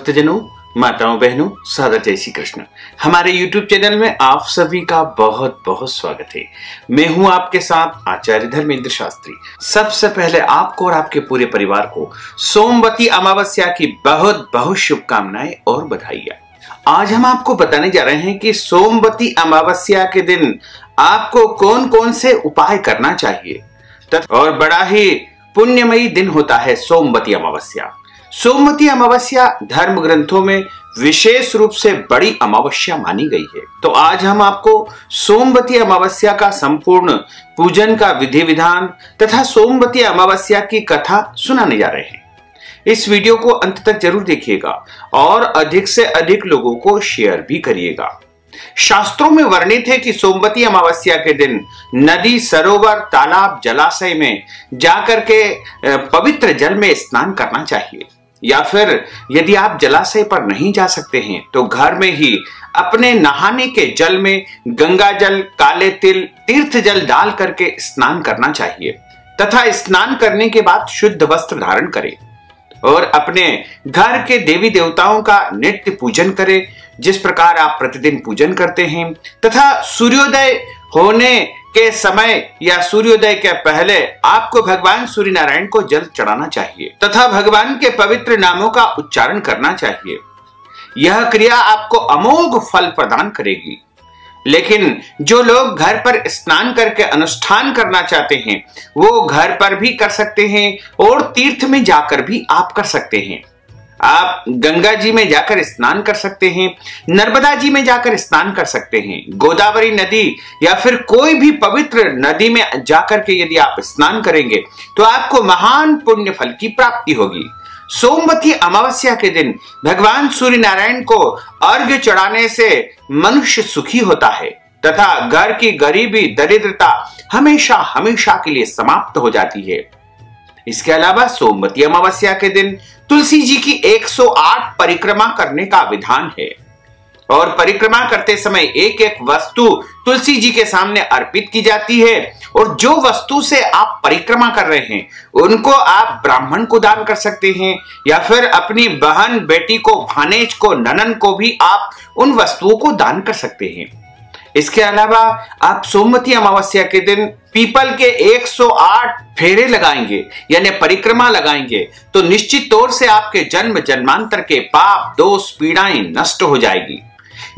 भक्तजनों, माताओं बहनों, सादर जय श्री कृष्ण। हमारे YouTube चैनल में आप सभी का बहुत बहुत स्वागत है। मैं हूं आपके साथ आचार्य धर्मेंद्र शास्त्री। सबसे पहले आपको और आपके पूरे परिवार को सोमवती अमावस्या की बहुत बहुत शुभकामनाएं और बधाइयां। आज हम आपको बताने जा रहे हैं कि सोमवती अमावस्या के दिन आपको कौन कौन से उपाय करना चाहिए और बड़ा ही पुण्यमयी दिन होता है सोमवती अमावस्या। सोमवती अमावस्या धर्म ग्रंथों में विशेष रूप से बड़ी अमावस्या मानी गई है। तो आज हम आपको सोमवती अमावस्या का संपूर्ण पूजन का विधि विधान तथा सोमवती अमावस्या की कथा सुनाने जा रहे हैं। इस वीडियो को अंत तक जरूर देखिएगा और अधिक से अधिक लोगों को शेयर भी करिएगा। शास्त्रों में वर्णित है कि सोमवती अमावस्या के दिन नदी, सरोवर, तालाब, जलाशय में जाकर के पवित्र जल में स्नान करना चाहिए, या फिर यदि आप जलाशय पर नहीं जा सकते हैं तो घर में ही अपने नहाने के जल में गंगा जल, काले तिल, तीर्थ जल डाल करके स्नान करना चाहिए तथा स्नान करने के बाद शुद्ध वस्त्र धारण करें और अपने घर के देवी देवताओं का नित्य पूजन करें, जिस प्रकार आप प्रतिदिन पूजन करते हैं, तथा सूर्योदय होने के समय या सूर्योदय के पहले आपको भगवान सूर्य नारायण को जल चढ़ाना चाहिए तथा भगवान के पवित्र नामों का उच्चारण करना चाहिए। यह क्रिया आपको अमोघ फल प्रदान करेगी। लेकिन जो लोग घर पर स्नान करके अनुष्ठान करना चाहते हैं वो घर पर भी कर सकते हैं और तीर्थ में जाकर भी आप कर सकते हैं। आप गंगा जी में जाकर स्नान कर सकते हैं, नर्मदा जी में जाकर स्नान कर सकते हैं, गोदावरी नदी या फिर कोई भी पवित्र नदी में जाकर के यदि आप स्नान करेंगे तो आपको महान पुण्य फल की प्राप्ति होगी। सोमवती अमावस्या के दिन भगवान सूर्य नारायण को अर्घ्य चढ़ाने से मनुष्य सुखी होता है तथा घर की गरीबी, दरिद्रता हमेशा हमेशा के लिए समाप्त हो जाती है। इसके अलावा सोमवती अमावस्या के दिन तुलसी जी की 108 परिक्रमा करने का विधान है और परिक्रमा करते समय एक एक वस्तु तुलसी जी के सामने अर्पित की जाती है और जो वस्तु से आप परिक्रमा कर रहे हैं उनको आप ब्राह्मण को दान कर सकते हैं या फिर अपनी बहन, बेटी को, भानेज को, ननन को भी आप उन वस्तुओं को दान कर सकते हैं। इसके अलावा आप सोमवती अमावस्या के दिन पीपल के 108 फेरे लगाएंगे यानी परिक्रमा लगाएंगे तो निश्चित तौर से आपके जन्म जन्मांतर के पाप, दोष, पीड़ाएं नष्ट हो जाएगी।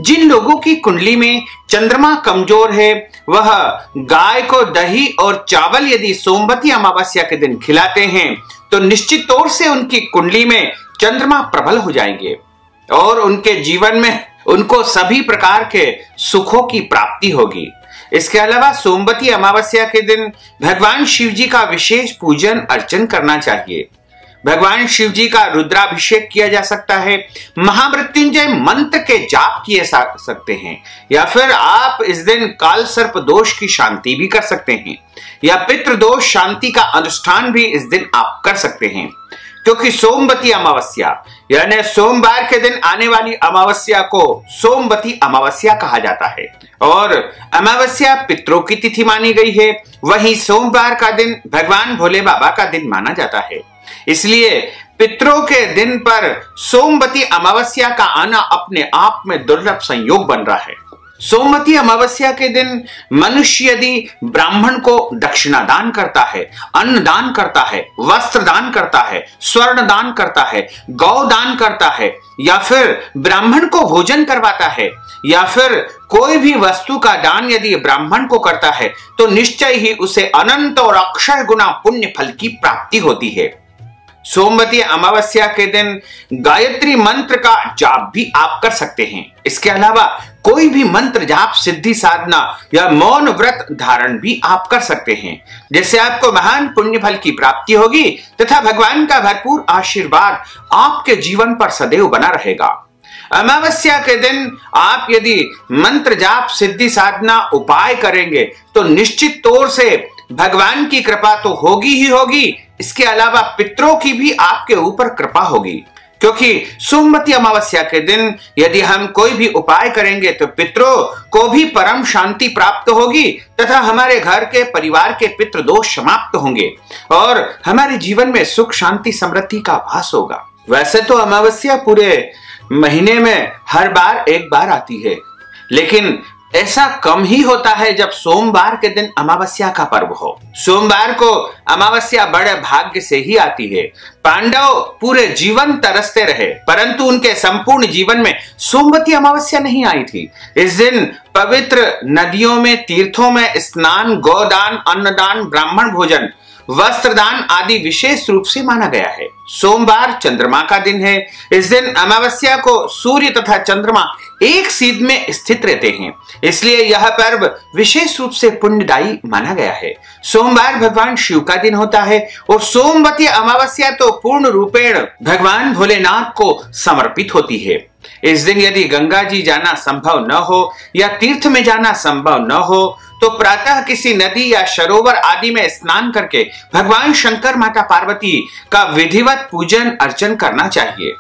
जिन लोगों की कुंडली में चंद्रमा कमजोर है वह गाय को दही और चावल यदि सोमवती अमावस्या के दिन खिलाते हैं तो निश्चित तौर से उनकी कुंडली में चंद्रमा प्रबल हो जाएंगे और उनके जीवन में उनको सभी प्रकार के सुखों की प्राप्ति होगी। इसके अलावा सोमवती अमावस्या के दिन भगवान शिव जी का विशेष पूजन अर्चन करना चाहिए। भगवान शिव जी का रुद्राभिषेक किया जा सकता है, महामृत्युंजय मंत्र के जाप किए जा सकते हैं या फिर आप इस दिन काल सर्प दोष की शांति भी कर सकते हैं या पितृ दोष शांति का अनुष्ठान भी इस दिन आप कर सकते हैं, क्योंकि सोमवती अमावस्या यानी सोमवार के दिन आने वाली अमावस्या को सोमवती अमावस्या कहा जाता है और अमावस्या पितरों की तिथि मानी गई है। वहीं सोमवार का दिन भगवान भोले बाबा का दिन माना जाता है, इसलिए पितरों के दिन पर सोमवती अमावस्या का आना अपने आप में दुर्लभ संयोग बन रहा है। सोमवती अमावस्या के दिन मनुष्य यदि ब्राह्मण को दक्षिणा दान करता है, अन्न दान करता है, वस्त्र दान करता है, स्वर्ण दान करता है, गौ दान करता है या फिर ब्राह्मण को भोजन करवाता है या फिर कोई भी वस्तु का दान यदि ब्राह्मण को करता है तो निश्चय ही उसे अनंत और अक्षय गुना पुण्य फल की प्राप्ति होती है। सोमवती अमावस्या के दिन गायत्री मंत्र का जाप भी आप कर सकते हैं। इसके अलावा कोई भी मंत्र जाप, सिद्धि साधना या मौन व्रत धारण भी आप कर सकते हैं, जिससे आपको महान पुण्य फल की प्राप्ति होगी तथा भगवान का भरपूर आशीर्वाद आपके जीवन पर सदैव बना रहेगा। अमावस्या के दिन आप यदि मंत्र जाप, सिद्धि साधना उपाय करेंगे तो निश्चित तौर से भगवान की कृपा तो होगी ही होगी, इसके अलावा पितरों की भी आपके ऊपर कृपा होगी, क्योंकि सोमवती अमावस्या के दिन यदि हम कोई भी उपाय करेंगे तो पितरों को भी परम शांति प्राप्त होगी तथा हमारे घर के परिवार के पितृ दोष समाप्त होंगे और हमारे जीवन में सुख, शांति, समृद्धि का वास होगा। वैसे तो अमावस्या पूरे महीने में हर बार एक बार आती है, लेकिन ऐसा कम ही होता है जब सोमवार के दिन अमावस्या का पर्व हो। सोमवार को अमावस्या बड़े भाग्य से ही आती है। पांडव पूरे जीवन तरसते रहे, परंतु उनके संपूर्ण जीवन में सोमवती अमावस्या नहीं आई थी। इस दिन पवित्र नदियों में, तीर्थों में स्नान, गोदान, अन्नदान, ब्राह्मण भोजन, वस्त्रदान आदि विशेष रूप से माना गया है। सोमवार चंद्रमा का दिन है। इस दिन अमावस्या को सूर्य तथा चंद्रमा एक सीध में स्थित रहते हैं, इसलिए यह पर्व विशेष रूप से पुण्यदायी माना गया है। सोमवार भगवान शिव का दिन होता है और सोमवती अमावस्या तो पूर्ण रूपेण भगवान भोलेनाथ को समर्पित होती है। इस दिन यदि गंगा जी जाना संभव न हो या तीर्थ में जाना संभव न हो तो प्रातः किसी नदी या सरोवर आदि में स्नान करके भगवान शंकर, माता पार्वती का विधिवत पूजन अर्चन करना चाहिए।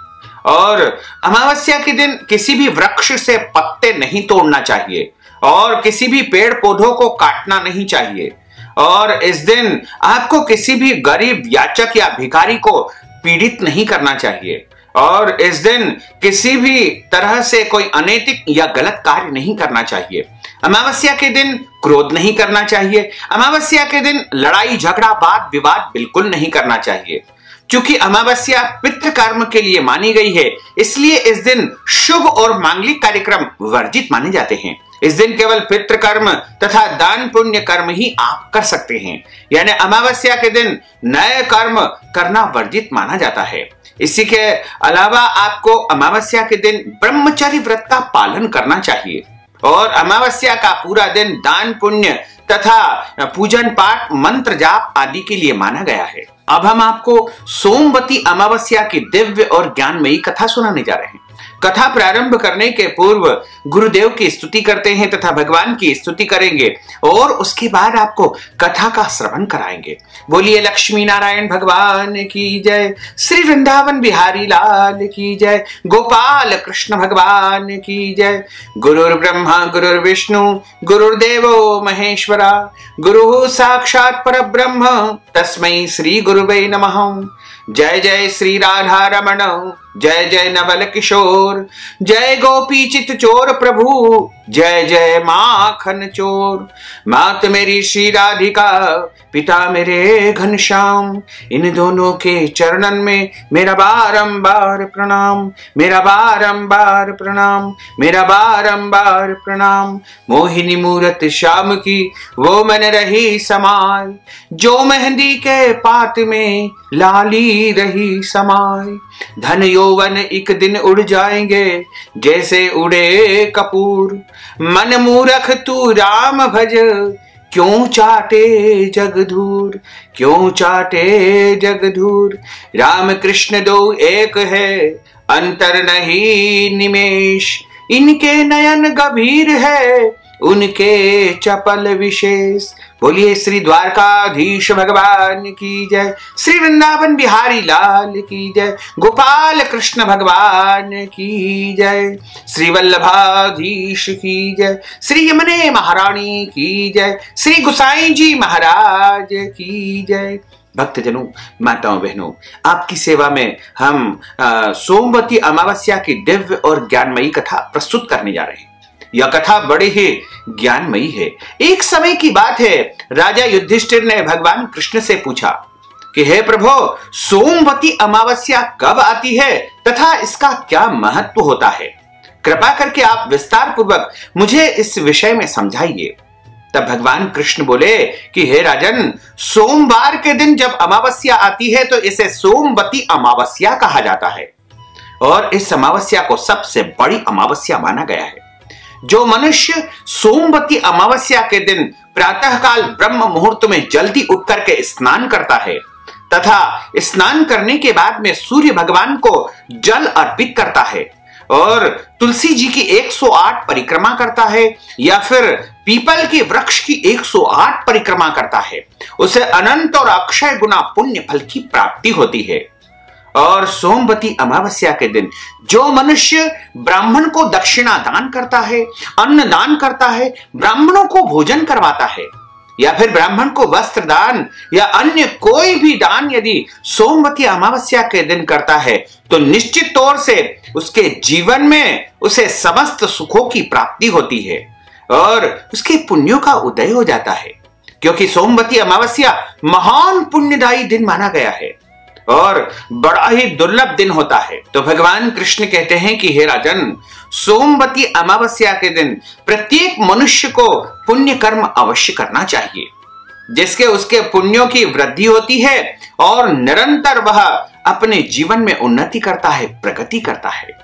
और अमावस्या के दिन किसी भी वृक्ष से पत्ते नहीं तोड़ना चाहिए और किसी भी पेड़ पौधों को काटना नहीं चाहिए। और इस दिन आपको किसी भी गरीब, याचक या भिखारी को पीड़ित नहीं करना चाहिए। और इस दिन किसी भी तरह से कोई अनैतिक या गलत कार्य नहीं करना चाहिए। अमावस्या के दिन क्रोध नहीं करना चाहिए। अमावस्या के दिन लड़ाई झगड़ा, वाद विवाद बिल्कुल नहीं करना चाहिए। चूंकि अमावस्या पितृकर्म के लिए मानी गई है, इसलिए इस दिन शुभ और मांगलिक कार्यक्रम वर्जित माने जाते हैं। इस दिन केवल पितृकर्म तथा दान पुण्य कर्म ही आप कर सकते हैं, यानी अमावस्या के दिन नए कर्म करना वर्जित माना जाता है। इसी के अलावा आपको अमावस्या के दिन ब्रह्मचर्य व्रत का पालन करना चाहिए और अमावस्या का पूरा दिन दान पुण्य तथा पूजन पाठ, मंत्र जाप आदि के लिए माना गया है। अब हम आपको सोमवती अमावस्या की दिव्य और ज्ञानमयी कथा सुनाने जा रहे हैं। कथा प्रारंभ करने के पूर्व गुरुदेव की स्तुति करते हैं तथा भगवान की स्तुति करेंगे और उसके बाद आपको कथा का श्रवण कराएंगे। बोलिए लक्ष्मी नारायण भगवान की जय, श्री वृंदावन बिहारी लाल की जय, गोपाल कृष्ण भगवान की जय। गुरुर् ब्रह्मा गुरुर्विष्णु गुरुर्देवो महेश्वरा, गुरु साक्षात् परब्रह्म तस्मै श्री गुरुवे नमः। जय जय श्री राधा रमण, जय जय नवल किशोर, जय गोपी चित चोर प्रभु, जय जय माखन चोर। मात मेरी श्री राधिका, पिता मेरे घनश्याम, इन दोनों के चरणन में मेरा बारंबार प्रणाम, मेरा बारंबार प्रणाम, मेरा बारंबार प्रणाम। मोहिनी मूरत श्याम की वो मन रही समाय, जो मेहंदी के पात में लाली रही समाय। धन यौवन एक दिन उड़ जाएंगे जैसे उड़े कपूर, मन मूरख तू राम भज, क्यों चाटे जगधूर, क्यों चाटे जगधूर। राम कृष्ण दो एक है, अंतर नहीं निमेष, इनके नयन गंभीर है, उनके चपल विशेष। बोलिए श्री द्वारकाधीश भगवान की जय, श्री वृंदावन बिहारी लाल की जय, गोपाल कृष्ण भगवान की जय, श्री वल्लभाधीश की जय, श्री यमुने महारानी की जय, श्री गुसाई जी महाराज की जय। भक्तजनों, माताओं बहनों, आपकी सेवा में हम सोमवती अमावस्या की दिव्य और ज्ञानमयी कथा प्रस्तुत करने जा रहे हैं। यह कथा बड़ी ही ज्ञानमयी है। एक समय की बात है, राजा युधिष्ठिर ने भगवान कृष्ण से पूछा कि हे प्रभु, सोमवती अमावस्या कब आती है तथा इसका क्या महत्व होता है? कृपा करके आप विस्तार पूर्वक मुझे इस विषय में समझाइए। तब भगवान कृष्ण बोले कि हे राजन, सोमवार के दिन जब अमावस्या आती है तो इसे सोमवती अमावस्या कहा जाता है और इस अमावस्या को सबसे बड़ी अमावस्या माना गया है। जो मनुष्य सोमवती अमावस्या के दिन प्रातःकाल ब्रह्म मुहूर्त में जल्दी उठ करके स्नान करता है तथा स्नान करने के बाद में सूर्य भगवान को जल अर्पित करता है और तुलसी जी की 108 परिक्रमा करता है या फिर पीपल के वृक्ष की 108 परिक्रमा करता है, उसे अनंत और अक्षय गुना पुण्य फल की प्राप्ति होती है। और सोमवती अमावस्या के दिन जो मनुष्य ब्राह्मण को दक्षिणा दान करता है, अन्न दान करता है, ब्राह्मणों को भोजन करवाता है, या फिर ब्राह्मण को वस्त्र दान या अन्य कोई भी दान यदि सोमवती अमावस्या के दिन करता है तो निश्चित तौर से उसके जीवन में उसे समस्त सुखों की प्राप्ति होती है और उसके पुण्यों का उदय हो जाता है, क्योंकि सोमवती अमावस्या महान पुण्यदायी दिन माना गया है और बड़ा ही दुर्लभ दिन होता है। तो भगवान कृष्ण कहते हैं कि हे राजन, सोमवती अमावस्या के दिन प्रत्येक मनुष्य को पुण्य कर्म अवश्य करना चाहिए, जिसके उसके पुण्यों की वृद्धि होती है और निरंतर वह अपने जीवन में उन्नति करता है, प्रगति करता है।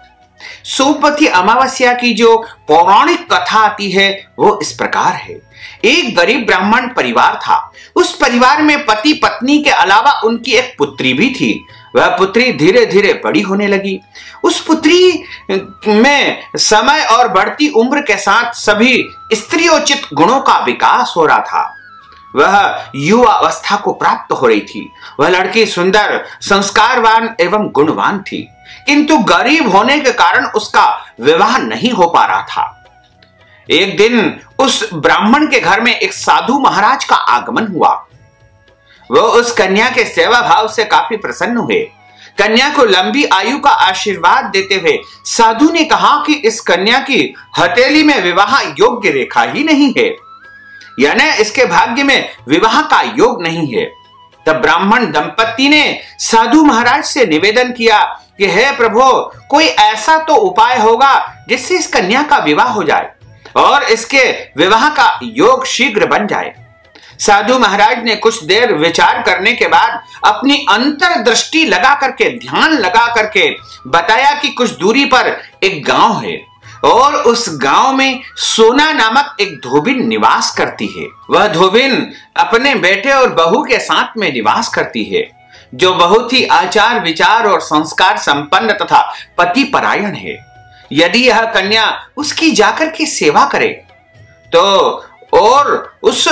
सोमवती अमावस्या की जो पौराणिक कथा आती है वो इस प्रकार है। एक गरीब ब्राह्मण परिवार था। उस परिवार में पति पत्नी के अलावा उनकी एक पुत्री भी थी। वह पुत्री धीरे धीरे बड़ी होने लगी। उस पुत्री में समय और बढ़ती उम्र के साथ सभी स्त्रियोचित गुणों का विकास हो रहा था। वह युवा अवस्था को प्राप्त हो रही थी। वह लड़की सुंदर, संस्कारवान एवं गुणवान थी, किंतु गरीब होने के कारण उसका विवाह नहीं हो पा रहा था। एक दिन उस ब्राह्मण के घर में एक साधु महाराज का आगमन हुआ। वो उस कन्या के सेवा भाव से काफी प्रसन्न हुए। कन्या को लंबी आयु का आशीर्वाद देते हुए साधु ने कहा कि इस कन्या की हथेली में विवाह योग्य रेखा ही नहीं है, यानी इसके भाग्य में विवाह का योग नहीं है। तब ब्राह्मण दंपति ने साधु महाराज से निवेदन किया कि हे प्रभु, कोई ऐसा तो उपाय होगा जिससे इस कन्या का विवाह हो जाए और इसके विवाह का योग शीघ्र बन जाए। साधु महाराज ने कुछ देर विचार करने के बाद अपनी अंतर्दृष्टि लगा करके, ध्यान लगा करके बताया कि कुछ दूरी पर एक गांव है और उस गांव में सोना नामक एक धोबिन निवास करती है। वह धोबिन अपने बेटे और बहू के साथ में निवास करती है, जो बहुत ही आचार विचार और संस्कार संपन्न तथा पति परायण है। यदि यह कन्या उसकी जाकर के सेवा करे तो और उस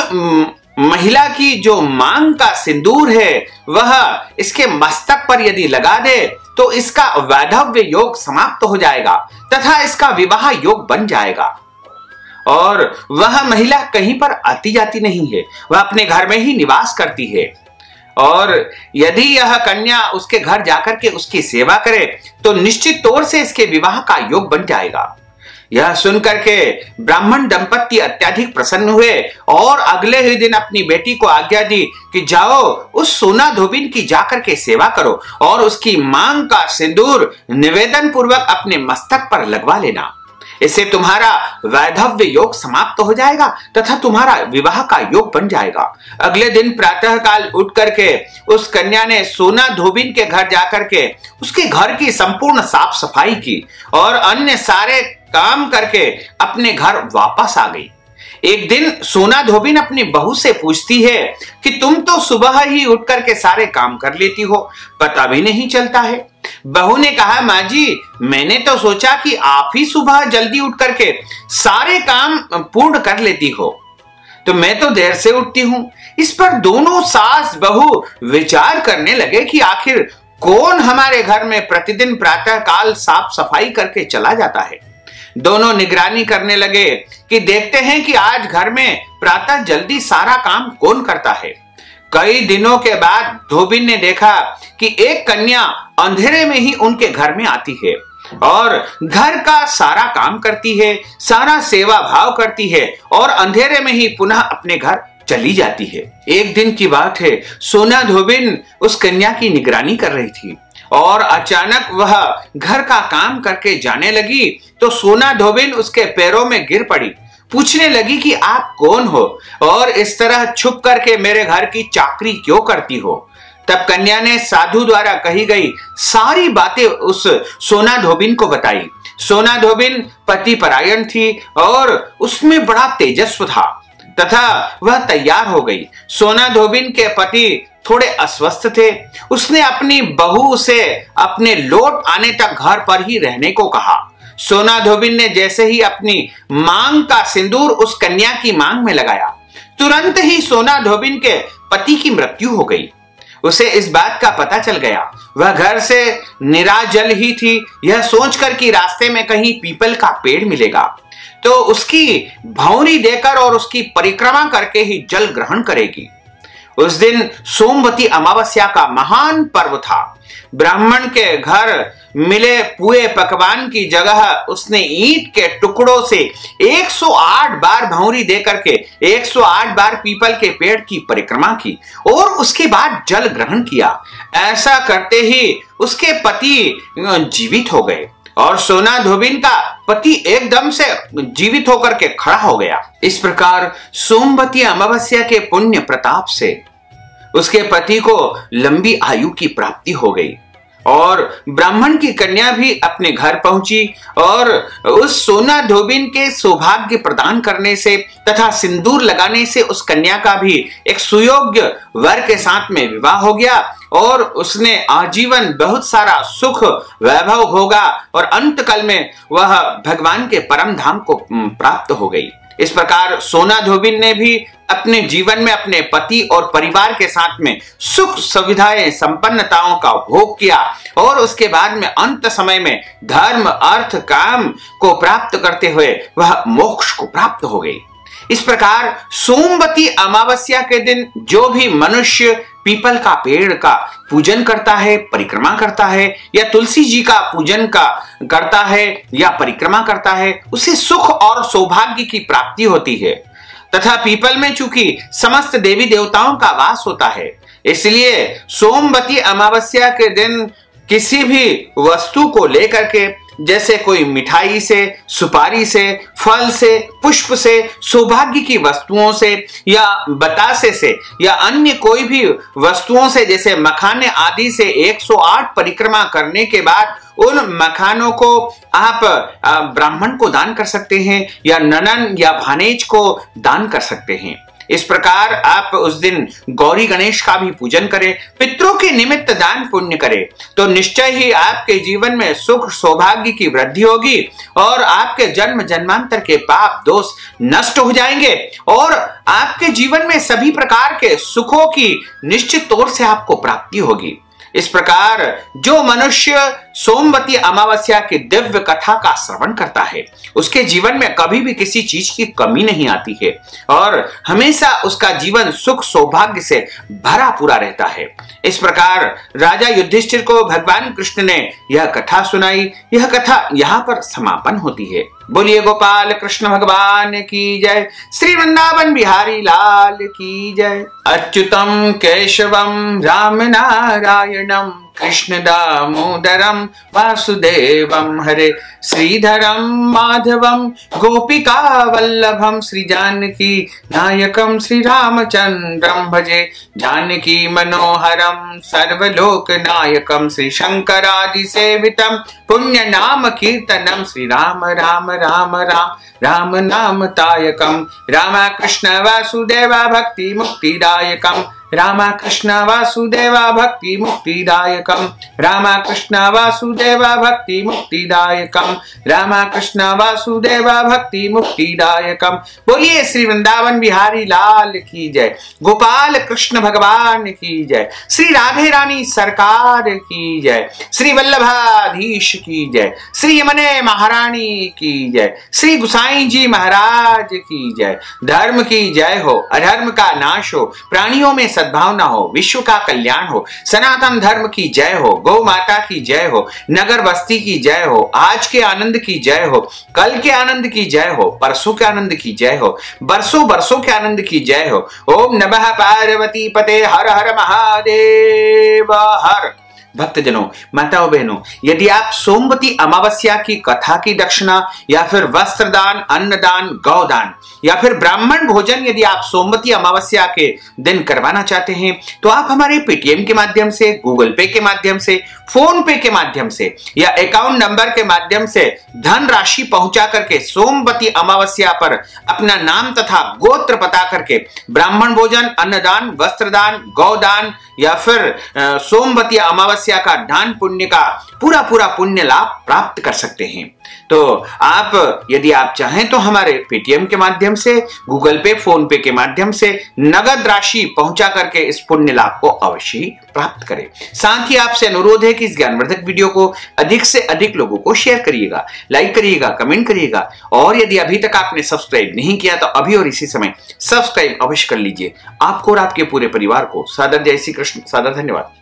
महिला की जो मांग का सिंदूर है वह इसके मस्तक पर यदि लगा दे तो इसका वैधव्य योग समाप्त हो जाएगा तथा इसका विवाह योग बन जाएगा। और वह महिला कहीं पर आती जाती नहीं है, वह अपने घर में ही निवास करती है। और यदि यह कन्या उसके घर जाकर के उसकी सेवा करे तो निश्चित तौर से इसके विवाह का योग बन जाएगा। यह सुनकर के ब्राह्मण दंपति अत्यधिक प्रसन्न हुए और अगले ही दिन अपनी बेटी को आज्ञा दी कि जाओ उस सोना धोबिन की जाकर के सेवा करो और उसकी मांग का सिंदूर निवेदन पूर्वक अपने मस्तक पर लगवा लेना। इससे तुम्हारा वैधव्य योग समाप्त हो जाएगा तथा तुम्हारा विवाह का योग बन जाएगा। अगले दिन प्रातः काल उठ करके उस कन्या ने सोना धोबिन के घर जाकर के उसके घर की संपूर्ण साफ सफाई की और अन्य सारे काम करके अपने घर वापस आ गई। एक दिन सोना धोबिन अपनी बहू से पूछती है कि तुम तो सुबह ही उठ करके सारे काम कर लेती हो, पता भी नहीं चलता है। बहू ने कहा, माँ जी, मैंने तो सोचा कि आप ही सुबह जल्दी उठ करके सारे काम पूर्ण कर लेती हो, तो मैं तो देर से उठती हूँ। इस पर दोनों सास बहू विचार करने लगे कि आखिर कौन हमारे घर में प्रतिदिन प्रातः काल साफ सफाई करके चला जाता है। दोनों निगरानी करने लगे कि देखते हैं कि आज घर में प्रातः जल्दी सारा काम कौन करता है। कई दिनों के बाद धोबिन ने देखा कि एक कन्या अंधेरे में ही उनके घर में आती है और घर का सारा काम करती है, सारा सेवा भाव करती है और अंधेरे में ही पुनः अपने घर चली जाती है। एक दिन की बात है, सोना धोबिन उस कन्या की निगरानी कर रही थी और अचानक वह घर का काम करके जाने लगी तो सोना धोबिन उसके पैरों में गिर पड़ी। पूछने लगी कि आप कौन हो और इस तरह छुप करके मेरे घर की चाकरी क्यों करती हो। तब कन्या ने साधु द्वारा कही गई सारी बातें उस सोना धोबिन को बताई। सोना धोबिन पति परायण थी और उसमें बड़ा तेजस्व था तथा वह तैयार हो गई। सोना धोबिन के पति थोड़े अस्वस्थ थे। उसने अपनी बहू से अपने लौट आने तक घर पर ही रहने को कहा। सोना धोबिन ने जैसे ही अपनी मांग का सिंदूर उस कन्या की मांग में लगाया, तुरंत ही सोना धोबिन के पति की मृत्यु हो गई। उसे इस बात का पता चल गया। वह घर से निराजल ही थी, यह सोचकर कि रास्ते में कहीं पीपल का पेड़ मिलेगा तो उसकी भौंरी देकर और उसकी परिक्रमा करके ही जल ग्रहण करेगी। उस दिन सोमवती अमावस्या का महान पर्व था। ब्राह्मण के घर मिले पुए पकवान की जगह उसने ईंट के टुकड़ों से 108 बार भौंरी देकर के 108 बार पीपल के पेड़ की परिक्रमा की और उसके बाद जल ग्रहण किया। ऐसा करते ही उसके पति जीवित हो गए और सोना धोबिन का पति एकदम से जीवित होकर के खड़ा हो गया। इस प्रकार सोमवती अमावस्या के पुण्य प्रताप से उसके पति को लंबी आयु की प्राप्ति हो गई और ब्राह्मण की कन्या भी अपने घर पहुंची और उस सोना धोबिन के सौभाग्य प्रदान करने से तथा सिंदूर लगाने से उस कन्या का भी एक सुयोग्य वर के साथ में विवाह हो गया और उसने आजीवन बहुत सारा सुख वैभव भोगा और अंतकाल में वह भगवान के परम धाम को प्राप्त हो गई। इस प्रकार सोना धोबिन ने भी अपने जीवन में अपने पति और परिवार के साथ में सुख सुविधाएं संपन्नताओं का भोग किया और उसके बाद में अंत समय में धर्म अर्थ काम को प्राप्त करते हुए वह मोक्ष को प्राप्त हो गई। इस प्रकार सोमवती अमावस्या के दिन जो भी मनुष्य पीपल का पेड़ का पूजन करता है, परिक्रमा करता है या तुलसी जी का पूजन करता है या परिक्रमा करता है, उसे सुख और सौभाग्य की प्राप्ति होती है। तथा पीपल में चूंकि समस्त देवी देवताओं का वास होता है, इसलिए सोमवती अमावस्या के दिन किसी भी वस्तु को लेकर के, जैसे कोई मिठाई से, सुपारी से, फल से, पुष्प से, सौभाग्य की वस्तुओं से या बतासे से या अन्य कोई भी वस्तुओं से, जैसे मखाने आदि से 108 परिक्रमा करने के बाद उन मखानों को आप ब्राह्मण को दान कर सकते हैं या ननन या भानेज को दान कर सकते हैं। इस प्रकार आप उस दिन गौरी गणेश का भी पूजन करें, पितरों के निमित्त दान पुण्य करें, तो निश्चय ही आपके जीवन में सुख सौभाग्य की वृद्धि होगी और आपके जन्म जन्मांतर के पाप दोष नष्ट हो जाएंगे और आपके जीवन में सभी प्रकार के सुखों की निश्चित तौर से आपको प्राप्ति होगी। इस प्रकार जो मनुष्य सोमवती अमावस्या की दिव्य कथा का श्रवण करता है, उसके जीवन में कभी भी किसी चीज की कमी नहीं आती है और हमेशा उसका जीवन सुख सौभाग्य से भरा पूरा रहता है। इस प्रकार राजा युधिष्ठिर को भगवान कृष्ण ने यह कथा सुनाई। यह कथा यहाँ पर समापन होती है। बोलिए गोपाल कृष्ण भगवान की जय, श्री वृंदावन बिहारी लाल की जय। अच्युतम केशवम राम नारायणम कृष्ण दामोदरम वासुदेवम हरे, श्रीधरम माधवम गोपिका वल्लभम, श्री जानकी नायकम श्री रामचंद्रम भजे, जानकी मनोहरम सर्वलोक नायकम, श्री शंकरादि सेवितम पुण्य नाम कीर्तनम, श्री राम राम राम राम राम नाम तायकम, राम कृष्ण वासुदेवा भक्ति मुक्तिदायकम, राम कृष्ण वासुदेवा भक्ति मुक्तिदायकम, राम कृष्ण वासुदेवा भक्ति मुक्तिदायकम, राम कृष्ण वासुदेवा भक्ति मुक्तिदायकम। बोलिए श्री वृंदावन बिहारी लाल की जय, गोपाल कृष्ण भगवान की जय, श्री राधे रानी सरकार की जय, श्री वल्लभाधीश की जय, श्री यमुने महारानी की जय, श्री गुसाई जी महाराज की जय। धर्म की जय हो, अधर्म का नाश हो, प्राणियों में सद्भावना हो, विश्व का कल्याण हो, सनातन धर्म की जय हो, गौ माता की जय हो, नगर बस्ती की जय हो, आज के आनंद की जय हो, कल के आनंद की जय हो, परसों के आनंद की जय हो, बरसों बरसों के आनंद की जय हो। ओम नमः पार्वती पते हर हर महादेव हर। भक्तजनों, माताओं बहनों, यदि आप सोमवती अमावस्या की कथा की दक्षिणा या फिर वस्त्र दान, अन्नदान, गौदान या फिर ब्राह्मण भोजन यदि आप सोमवती अमावस्या के दिन करवाना चाहते हैं तो आप हमारे पेटीएम के माध्यम से, गूगल पे के माध्यम से, फोन पे के माध्यम से या अकाउंट नंबर के माध्यम से धन राशि पहुंचा करके सोमवती अमावस्या पर अपना नाम तथा गोत्र पता करके ब्राह्मण भोजन, अन्नदान, वस्त्रदान, गौदान या फिर सोमवती अमावस्या तपस्या का, दान पुण्य का पूरा पूरा पुण्य लाभ प्राप्त कर सकते हैं। तो आप यदि आप चाहें तो हमारे पेटीएम के माध्यम से, गूगल पे, फोन पे के माध्यम से नगद राशि पहुंचा करके इस पुण्य लाभ को अवश्य ही प्राप्त करें। साथ ही आपसे अनुरोध है कि इस ज्ञानवर्धक वीडियो को अधिक से अधिक लोगों को शेयर करिएगा, लाइक करिएगा, कमेंट करिएगा, और यदि अभी तक आपने सब्सक्राइब नहीं किया तो अभी और इसी समय सब्सक्राइब अवश्य कर लीजिए। आपको और आपके पूरे परिवार को सादर जय श्री कृष्ण, सादर धन्यवाद।